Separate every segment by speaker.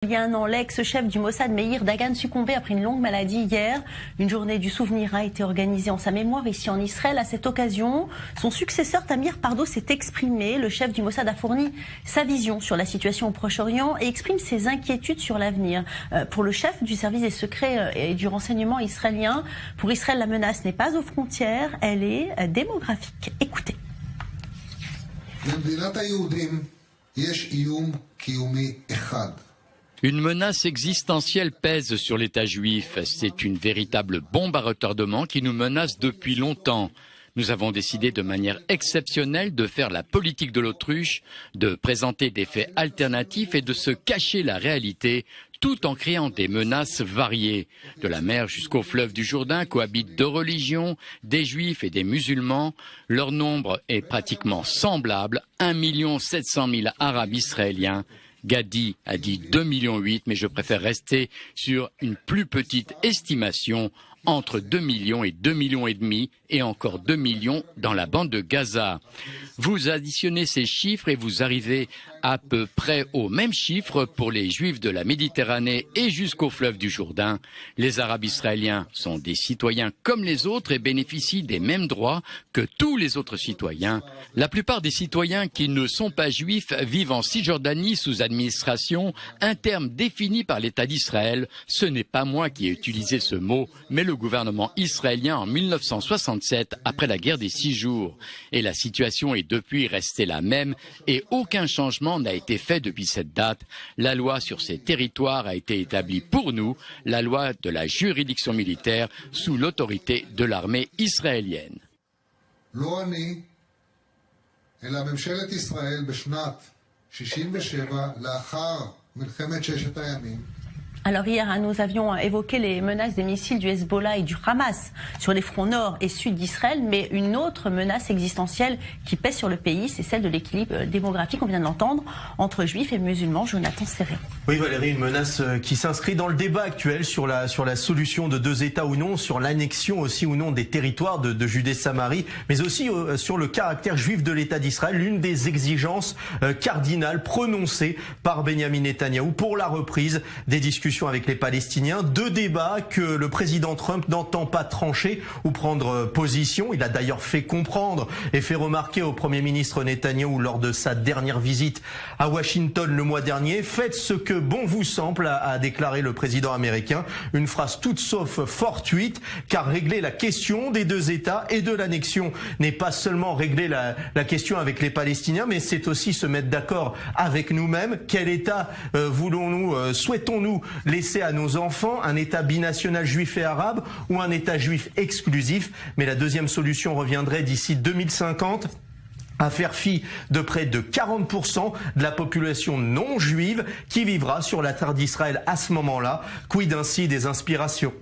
Speaker 1: Il y a un an, l'ex-chef du Mossad, Meir Dagan, succombait après une longue maladie hier. Une journée du souvenir a été organisée en sa mémoire ici en Israël. À cette occasion, son successeur Tamir Pardo s'est exprimé. Le chef du Mossad a fourni sa vision sur la situation au Proche-Orient et exprime ses inquiétudes sur l'avenir. Pour le chef du service des secrets et du renseignement israélien, pour Israël, la menace n'est pas aux frontières, elle est démographique. Écoutez.
Speaker 2: Une menace existentielle pèse sur l'État juif. C'est une véritable bombe à retardement qui nous menace depuis longtemps. Nous avons décidé de manière exceptionnelle de faire la politique de l'autruche, de présenter des faits alternatifs et de se cacher la réalité, tout en créant des menaces variées. De la mer jusqu'au fleuve du Jourdain cohabitent deux religions, des juifs et des musulmans. Leur nombre est pratiquement semblable, 1 700 000 arabes israéliens. Gadi a dit 2,8 millions, mais je préfère rester sur une plus petite estimation, entre 2 millions et 2,5 millions et encore 2 millions dans la bande de Gaza. Vous additionnez ces chiffres et vous arrivez à peu près au même chiffre pour les Juifs de la Méditerranée et jusqu'au fleuve du Jourdain. Les Arabes israéliens sont des citoyens comme les autres et bénéficient des mêmes droits que tous les autres citoyens. La plupart des citoyens qui ne sont pas juifs vivent en Cisjordanie sous administration, un terme défini par l'État d'Israël. Ce n'est pas moi qui ai utilisé ce mot, mais le gouvernement israélien en 1967, après la guerre des 6 jours. Et la situation est depuis restée la même et aucun changement n'a été fait depuis cette date. La loi sur ces territoires a été établie pour nous, la loi de la juridiction militaire sous l'autorité de l'armée israélienne.
Speaker 1: Alors hier, nous avions évoqué les menaces des missiles du Hezbollah et du Hamas sur les fronts nord et sud d'Israël, mais une autre menace existentielle qui pèse sur le pays, c'est celle de l'équilibre démographique, on vient de l'entendre, entre juifs et musulmans. Jonathan Serré.
Speaker 3: Oui Valérie, une menace qui s'inscrit dans le débat actuel sur la solution de deux États ou non, sur l'annexion aussi ou non des territoires de Judée-Samarie, mais aussi sur le caractère juif de l'État d'Israël, l'une des exigences cardinales prononcées par Benyamin Netanyahou pour la reprise des discussions avec les Palestiniens. Deux débats que le président Trump n'entend pas trancher ou prendre position. Il a d'ailleurs fait comprendre et fait remarquer au Premier ministre Netanyahou lors de sa dernière visite à Washington le mois dernier: faites ce que bon vous semble, a déclaré le président américain. Une phrase toute sauf fortuite, car régler la question des deux États et de l'annexion n'est pas seulement régler la question avec les Palestiniens, mais c'est aussi se mettre d'accord avec nous-mêmes. Quel État voulons-nous, souhaitons-nous laisser à nos enfants? Un État binational juif et arabe ou un État juif exclusif? Mais la deuxième solution reviendrait d'ici 2050 à faire fi de près de 40% de la population non juive qui vivra sur la terre d'Israël à ce moment-là. Quid ainsi des inspirations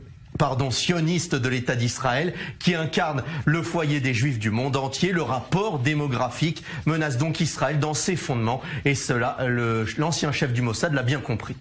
Speaker 3: sionistes de l'État d'Israël, qui incarne le foyer des Juifs du monde entier. Le rapport démographique menace donc Israël dans ses fondements, et cela, l'ancien chef du Mossad l'a bien compris.